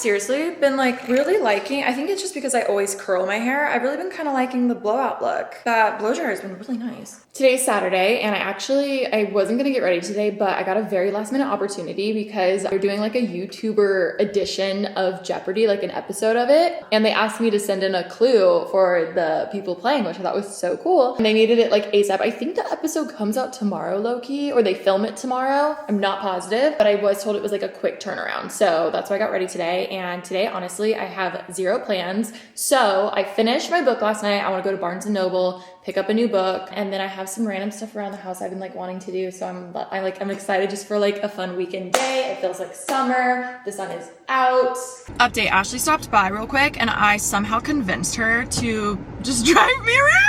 seriously been like really liking, I think it's just because I always curl my hair. I've really been kind of liking the blowout look. That blow dryer has been really nice. Today's Saturday and I wasn't gonna get ready today, but I got a very last minute opportunity because they're doing like a YouTuber edition of Jeopardy, like an episode of it. And they asked me to send in a clue for the people playing, which I thought was so cool. And they needed it like ASAP. I think the episode comes out tomorrow, low-key, or they film it tomorrow. I'm not positive, but I was told it was like a quick turnaround. So that's why I got ready today. And today, honestly, I have zero plans. So I finished my book last night. I want to go to Barnes & Noble, pick up a new book, and then I have some random stuff around the house I've been like wanting to do. So I'm excited just for like a fun weekend day. It feels like summer. The sun is out. Update, Ashley stopped by real quick and I somehow convinced her to just drive me around.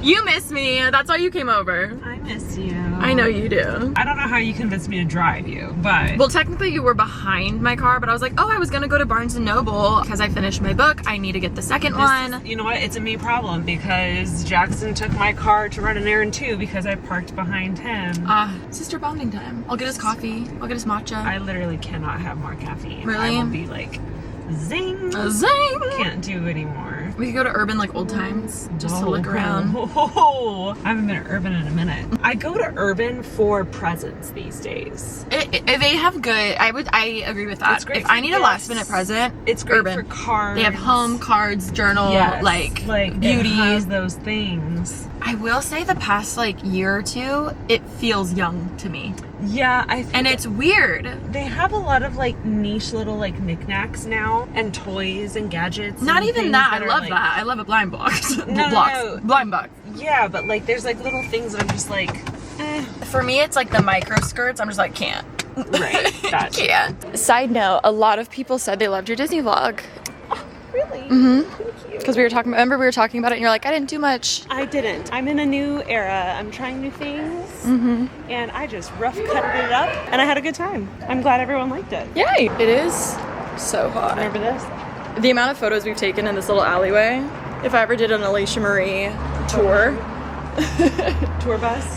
You miss me. That's why you came over. I miss you. I know you do. I don't know how you convinced me to drive you, but... Well, technically you were behind my car, but I was like, oh, I was gonna go to Barnes & Noble because I finished my book. I need to get the second one. You know what? It's a me problem because Jackson took my car to run an errand too because I parked behind him. Sister bonding time. I'll get his coffee. I'll get his matcha. I literally cannot have more caffeine. Really? I will be like, zing. Zing! Can't do anymore. We could go to Urban like old times just to look around. I haven't been to Urban in a minute. I go to Urban for presents these days. They have good. I agree with that. If I need a last minute present, it's great Urban. for cards. They have home cards, journal, like beauty. It has those things. I will say the past like year or two, it feels young to me. Yeah, I think and it's weird. They have a lot of like niche little like knicknacks now and toys and gadgets. Not and even that. I love like, that. I love a blind box. No. Blind box. Yeah, but like there's like little things that I'm just like, eh. For me, it's like the micro skirts. I'm just like, can't. Right. Gotcha. Can't. Side note, a lot of people said they loved your Disney vlog. Oh, really? Mm-hmm. Because we were talking about it and you're like, I didn't do much. I didn't. I'm in a new era. I'm trying new things. Mm-hmm. And I just rough cutted it up and I had a good time. I'm glad everyone liked it. Yay. It is so hot. Remember this? The amount of photos we've taken in this little alleyway. If I ever did an Alisha Marie tour.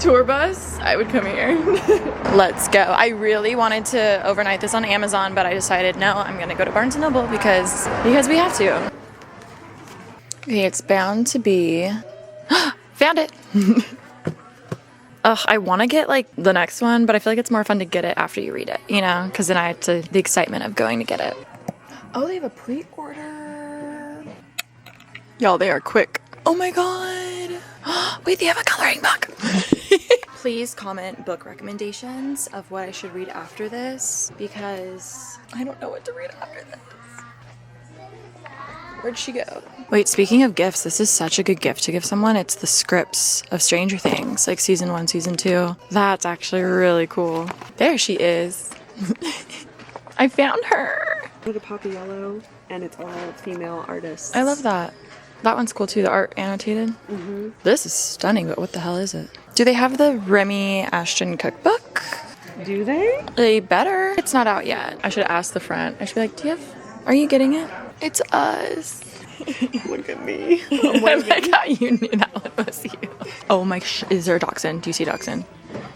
Tour bus, I would come here. Let's go. I really wanted to overnight this on Amazon, but I decided no, I'm gonna go to Barnes & Noble because we have to. Okay, it's bound to be... Found it! Ugh, I want to get like the next one, but I feel like it's more fun to get it after you read it, you know? Because then I have the excitement of going to get it. Oh, they have a pre-order. Y'all, they are quick. Oh my god! Wait, they have a coloring book! Please comment book recommendations of what I should read after this, because I don't know what to read after this. Where'd she go? Wait, speaking of gifts, this is such a good gift to give someone. It's the scripts of Stranger Things, like season 1, season 2. That's actually really cool. There she is. I found her. Look at Poppy Yellow, and it's all female artists. I love that. That one's cool too, the art annotated. Mm-hmm. This is stunning, but what the hell is it? Do they have the Remy Ashton cookbook? Do they? They better. It's not out yet. I should ask the front. I should be like, are you getting it? It's us. Look at me. I like how you knew that one was you. Oh my, is there a dachshund? Do you see dachshund?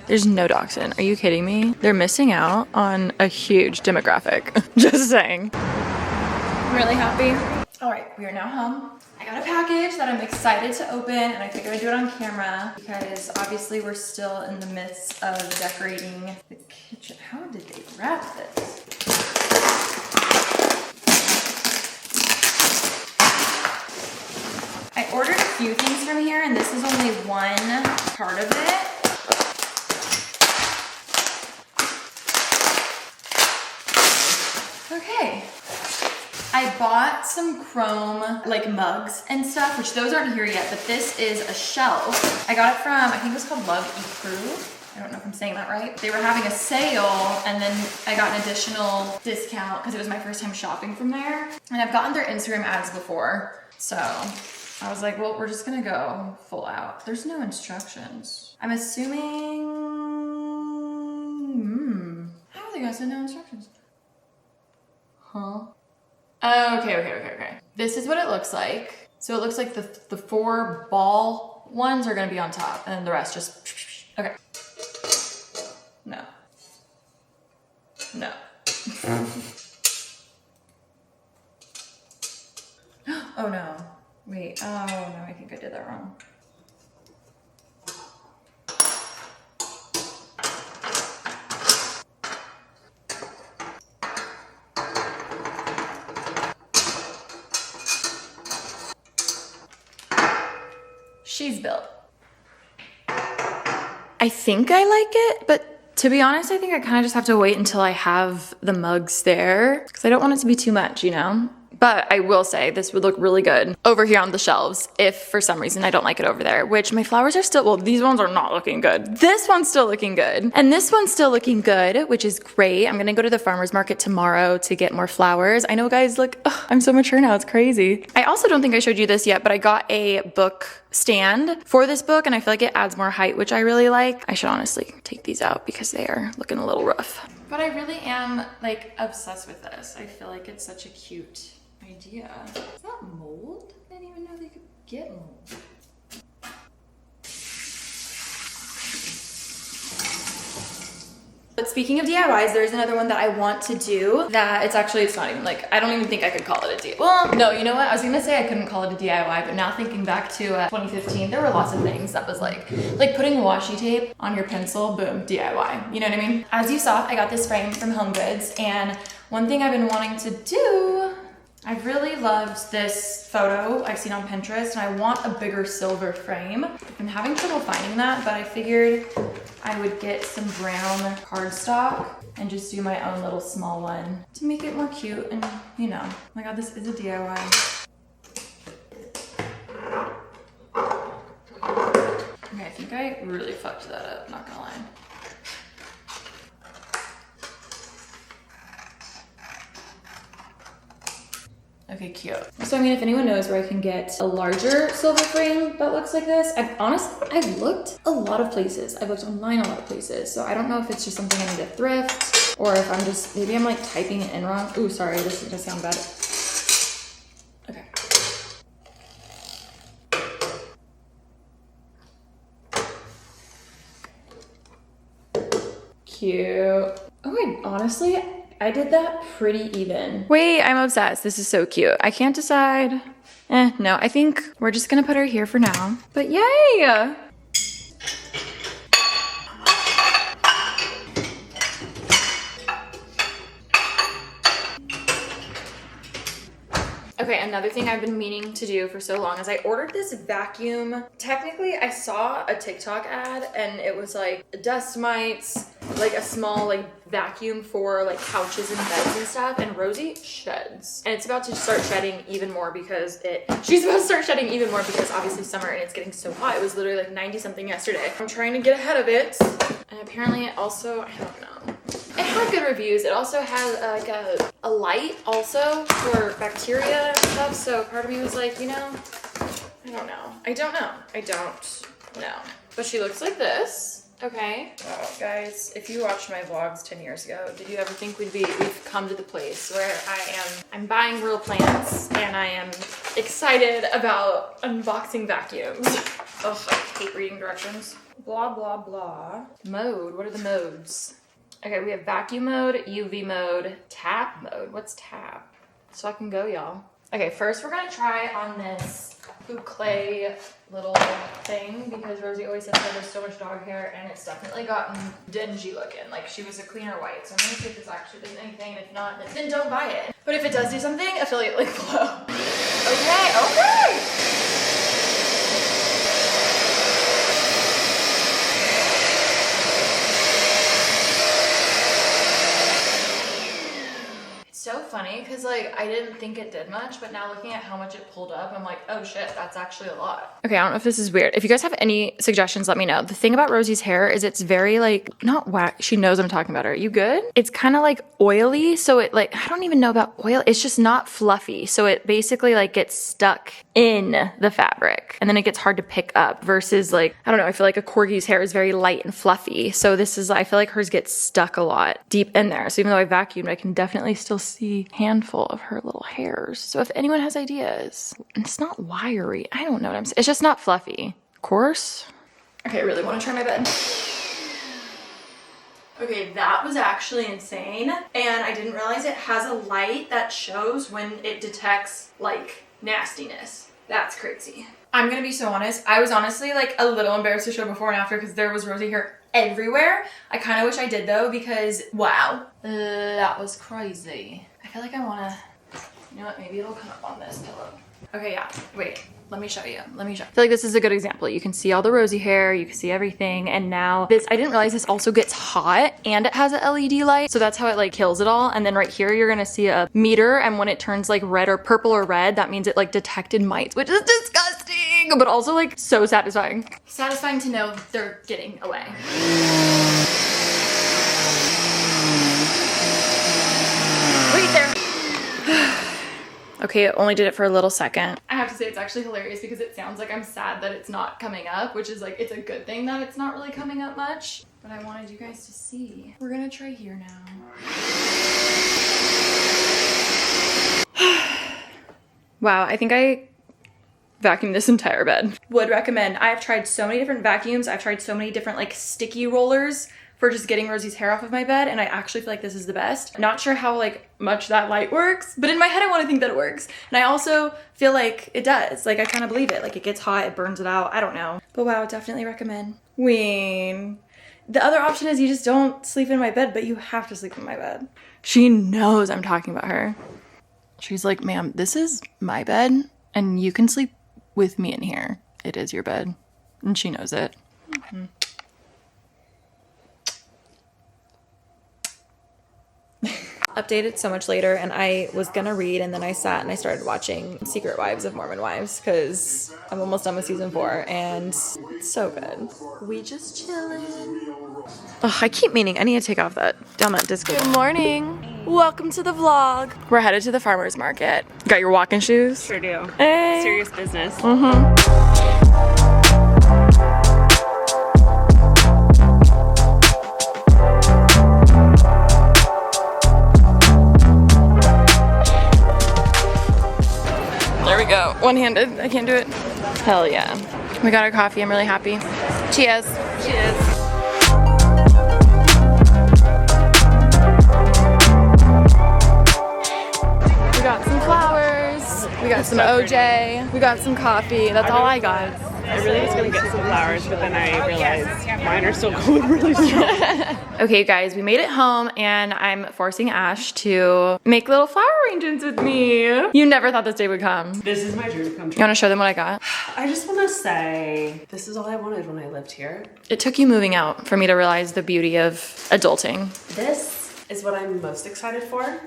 There's no dachshund. Are you kidding me? They're missing out on a huge demographic. Just saying. I'm really happy. All right, we are now home. I got a package that I'm excited to open, and I figured I'd do it on camera because obviously we're still in the midst of decorating the kitchen. How did they wrap this? I ordered a few things from here, and this is only one part of it. Okay. I bought some chrome like mugs and stuff, which those aren't here yet, but this is a shelf. I got it from, I think it was called Love Ecru. I don't know if I'm saying that right. They were having a sale, and then I got an additional discount because it was my first time shopping from there. And I've gotten their Instagram ads before, so I was like, well, we're just gonna go full out. There's no instructions. I'm assuming, how are they gonna send no instructions? Huh? Okay. This is what it looks like. So it looks like the 4 ball ones are gonna be on top, and then the rest just, okay. No. Oh no. Wait. Oh no, I think I did that wrong. She's built. I think I like it, but to be honest, I think I kind of just have to wait until I have the mugs there because I don't want it to be too much, you know? But I will say this would look really good over here on the shelves if for some reason I don't like it over there, which my flowers are still, well, these ones are not looking good. This one's still looking good. And this one's still looking good, which is great. I'm gonna go to the farmer's market tomorrow to get more flowers. I know, guys, look, I'm so mature now, it's crazy. I also don't think I showed you this yet, but I got a book stand for this book and I feel like it adds more height, which I really like. I should honestly take these out because they are looking a little rough. But I really am like obsessed with this. I feel like it's such a cute idea. It's not mold. I didn't even know they could get mold. But speaking of DIYs, there's another one that I want to do that it's not even like, I don't even think I could call it a DIY. Well, no, you know what? I was gonna say I couldn't call it a DIY, but now thinking back to 2015, there were lots of things that was like putting washi tape on your pencil, boom, DIY. You know what I mean? As you saw, I got this frame from HomeGoods, and one thing I've been wanting to do, I've really loved this photo I've seen on Pinterest, and I want a bigger silver frame. I've been having trouble finding that, but I figured I would get some brown cardstock and just do my own little small one to make it more cute and, you know. Oh my God, this is a DIY. Okay, I think I really fucked that up, not gonna lie. Okay, cute. So I mean, if anyone knows where I can get a larger silver frame that looks like this, I've looked a lot of places. I've looked online a lot of places. So I don't know if it's just something I need to thrift or if I'm just, maybe I'm like typing it in wrong. Ooh, sorry, this is gonna sound bad. Okay. Cute. Oh, honestly, I did that pretty even. Wait, I'm obsessed. This is so cute. I can't decide. No, I think we're just gonna put her here for now. But yay! Okay, another thing I've been meaning to do for so long is I ordered this vacuum. Technically, I saw a TikTok ad and it was like dust mites, like a small like vacuum for like couches and beds and stuff, and Rosie sheds. And it's about to start shedding even more because she's about to start shedding even more because obviously summer and it's getting so hot. It was literally like 90 something yesterday. I'm trying to get ahead of it. And apparently it also, I don't know. It had good reviews. It also had like a light also for bacteria and stuff. So part of me was like, you know, I don't know. But she looks like this. Okay. Wow, guys, if you watched my vlogs 10 years ago, did you ever think we've come to the place where I'm buying real plants and I am excited about unboxing vacuums. Ugh, I hate reading directions. Blah, blah, blah. Mode, what are the modes? Okay, we have vacuum mode, UV mode, tap mode. What's tap? So I can go, y'all. Okay, first we're gonna try on this boucle little thing because Rosie always says there's so much dog hair and it's definitely gotten dingy looking. Like she was a cleaner white. So I'm gonna see if this actually does anything. If not, then don't buy it. But if it does do something, affiliate link below. Okay. So funny because like I didn't think it did much, but now looking at how much it pulled up, I'm like, oh shit, that's actually a lot. Okay, I don't know if this is weird. If you guys have any suggestions, let me know. The thing about Rosie's hair is it's very like, not whack. She knows I'm talking about her. You good? It's kind of like oily. So it like, I don't even know about oil. It's just not fluffy. So it basically like gets stuck in the fabric and then it gets hard to pick up versus like, I don't know. I feel like a corgi's hair is very light and fluffy. So this is, I feel like hers gets stuck a lot deep in there. So even though I vacuumed, I can definitely still see a handful of her little hairs. So if anyone has ideas, it's not wiry. I don't know what I'm saying. It's just not fluffy. Coarse. Okay, I really want to try my bed. Okay, that was actually insane. And I didn't realize it has a light that shows when it detects like nastiness. That's crazy. I'm gonna be so honest. I was honestly like a little embarrassed to show before and after because there was rosy hair everywhere. I kind of wish I did though because wow, that was crazy. I feel like I wanna, you know what, maybe it'll come up on this pillow. Okay, yeah, wait, let me show you, I feel like this is a good example. You can see all the rosy hair, you can see everything, and now this, I didn't realize this also gets hot and it has an LED light, so that's how it like kills it all. And then right here, you're gonna see a meter, and when it turns like red or purple or red, that means it like detected mites, which is disgusting, but also like so satisfying. Satisfying to know they're getting away. Wait there. Okay, it only did it for a little second. I have to say it's actually hilarious because it sounds like I'm sad that it's not coming up, which is like, it's a good thing that it's not really coming up much, but I wanted you guys to see. We're gonna try here now. Wow, I think I vacuumed this entire bed. Would recommend. I've tried so many different vacuums. I've tried so many different like sticky rollers for just getting Rosie's hair off of my bed, and I actually feel like this is the best. Not sure how like much that light works, but in my head I want to think that it works. And I also feel like it does. Like I kind of believe it. Like it gets hot, it burns it out. I don't know. But wow, definitely recommend. Ween. The other option is you just don't sleep in my bed, but you have to sleep in my bed. She knows I'm talking about her. She's like, ma'am, this is my bed and you can sleep with me in here. It is your bed. And she knows it. Mm-hmm. Updated so much later, and I was gonna read, and then I sat and I started watching Secret Wives of Mormon Wives because I'm almost done with season 4 and it's so good. We just chillin'. Ugh, I keep meaning I need to take off that disco. Good morning. Welcome to the vlog. We're headed to the farmer's market. Got your walking shoes? Sure do. Hey. Serious business. There we go. One-handed. I can't do it. Hell yeah. We got our coffee. I'm really happy. Cheers. Cheers. We got some flowers. We got some OJ. We got some coffee. That's all I got. I really was gonna get some flowers, but then I realized mine are still going really strong. Okay, guys, we made it home, and I'm forcing Ash to make little flower arrangements with me. You never thought this day would come. This is my dream come You true. want to show them what I got? I just want to say, this is all I wanted when I lived here. It took you moving out for me to realize the beauty of adulting. This is what I'm most excited for.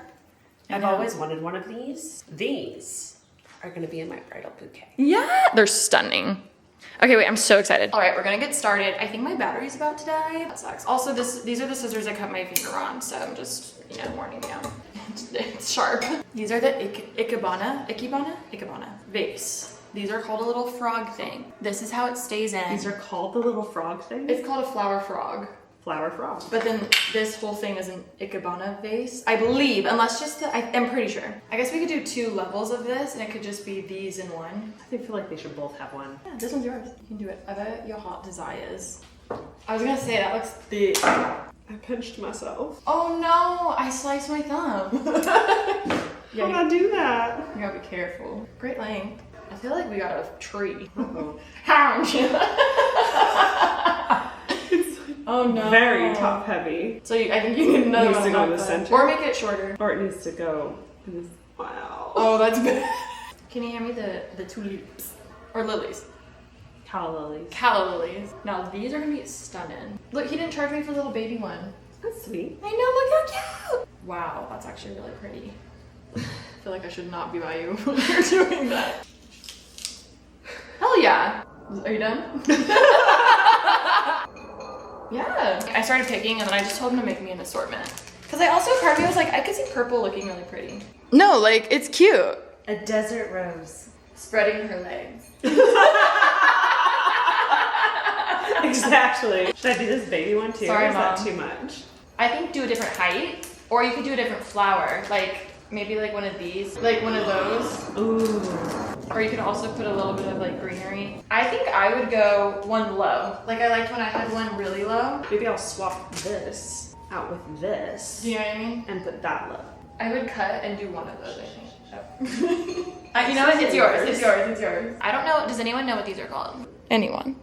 I've know. always wanted one of these. These are gonna be in my bridal bouquet. Yeah, they're stunning. Okay, wait, I'm so excited. All right, we're gonna get started. I think my battery's about to die. That sucks. Also, these are the scissors I cut my finger on, so I'm just, you know, warning you. It's sharp. These are the Ikebana vase. These are called a little frog thing. This is how it stays in. These are called the little frog thing? It's called a flower frog. Flower frog. But then this whole thing is an Ikebana vase, I believe, unless just I'm pretty sure. I guess we could do 2 levels of this, and it could just be these in one. I feel like they should both have one. Yeah, this one's yours. You can do it. I bet your hot desires. I was gonna say, that looks big. I pinched myself. Oh no, I sliced my thumb. How did I do that? You gotta be careful. Great length. I feel like we got a tree. Uh-oh. Oh no. Very top heavy. So I think you need another Needs one. to go in the top center. Or make it shorter. Or it needs to go in this. Wow. Oh, that's bad. Can you hand me the tulips? Or lilies? Calla lilies. Calla lilies. Now these are gonna be stunning. Look, he didn't charge me for the little baby one. That's sweet. I know, look how cute! Wow, that's actually really pretty. I feel like I should not be by you when you're doing that. Hell yeah! Are you done? Yeah. I started picking, and then I just told him to make me an assortment. Because I also, part of me was like, I could see purple looking really pretty. No, like, it's cute. A desert rose. Spreading her legs. Exactly. Should I do this baby one too? Sorry, or is that Mom. too much? I think do a different height, or you could do a different flower. Like, maybe like one of these, like one of those. Ooh. Or you could also put a little bit of like greenery. I think I would go one low. Like I liked when I had one really low. Maybe I'll swap this out with this. Do you know what I mean? And put that low. I would cut and do one of those, I think. Oh. You know what? It's yours. It's yours. It's yours. I don't know. Does anyone know what these are called? Anyone?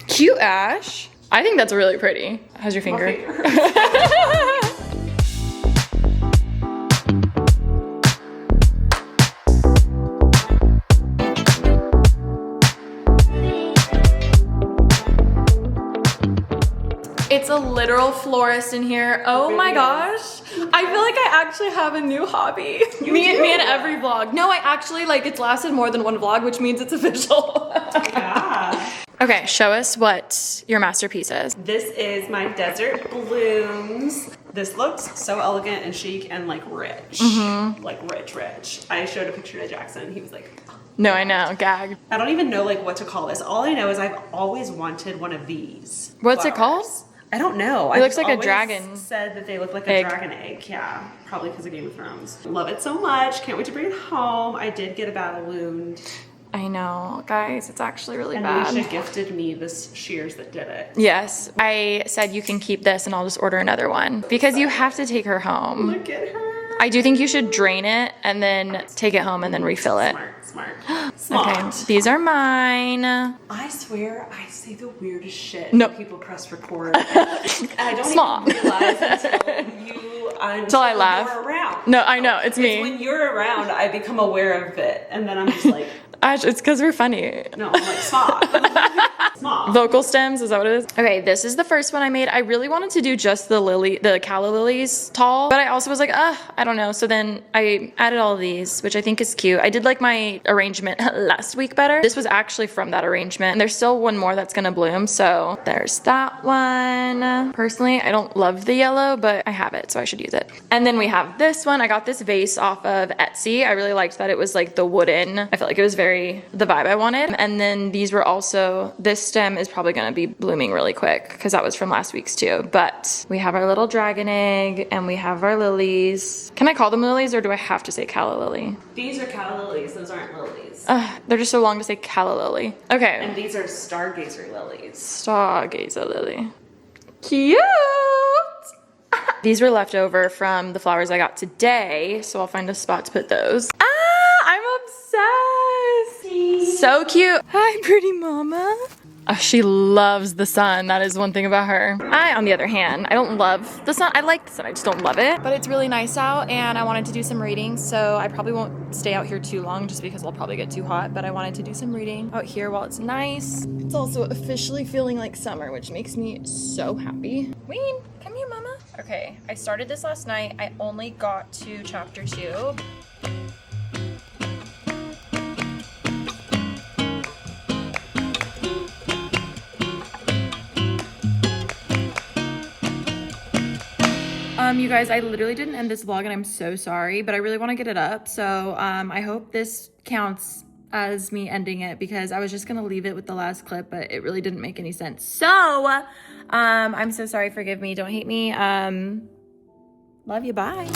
Cute ash. I think that's really pretty. How's your finger? It's a literal florist in here. Oh my gosh. I feel like I actually have a new hobby. Me and every vlog. No, I actually, like, it's lasted more than one vlog, which means it's official. Yeah. Okay, show us what your masterpiece is. This is my desert blooms. This looks so elegant and chic and like rich. Like rich. I showed a picture to Jackson. He was like, oh. No, I know, gag. I don't even know like what to call this. All I know is I've always wanted one of these. What's it called? I don't know. It looks like a dragon. Said that they look like a dragon egg. Yeah, probably because of Game of Thrones. Love it so much. Can't wait to bring it home. I did get a battle wound. I know, guys, it's actually really and bad. Alisha gifted me this shears that did it. Yes, I said you can keep this and I'll just order another one because you have to take her home. Look at her. I do think you should drain it and then take it home and then refill it. Smart. Okay, these are mine. I swear I say the weirdest shit No. when people press record. I don't even realize until I laugh. you're around. No, I know, it's me. When you're around, I become aware of it, and then I'm just like, Ash, it's because we're funny. no, I'm like, stop. Stop. Vocal stems, is that what it is? Okay, this is the first one I made. I really wanted to do just the calla lilies tall, but I also was like, I don't know. So then I added all of these, which I think is cute. I did like my arrangement last week better. This was actually from that arrangement, and there's still one more that's gonna bloom. So there's that one. Personally, I don't love the yellow, but I have it, so I should use it. And then we have this one. I got this vase off of Etsy. I really liked that it was like the wooden. I felt like it was very the vibe I wanted. And then these were also, this stem is probably gonna be blooming really quick because that was from last week's too. But we have our little dragon egg and we have our lilies. Can I call them lilies or do I have to say calla lily? These are calla lilies. Those aren't lilies. They're just so long to say calla lily. Okay. And these are stargazer lilies. Stargazer lily. Cute! These were left over from the flowers I got today, so I'll find a spot to put those. I'm obsessed! So cute. Hi, pretty mama. Oh, she loves the sun. That is one thing about her. I, on the other hand, I don't love the sun. I like the sun, I just don't love it. But it's really nice out and I wanted to do some reading, so I probably won't stay out here too long just because I'll probably get too hot, but I wanted to do some reading out here while it's nice. It's also officially feeling like summer, which makes me so happy. Ween, come here, mama. Okay, I started this last night. I only got to chapter 2. You guys, I literally didn't end this vlog and I'm so sorry, but I really want to get it up. So I hope this counts as me ending it because I was just gonna leave it with the last clip, but it really didn't make any sense. So I'm so sorry, forgive me, don't hate me. Love you, bye.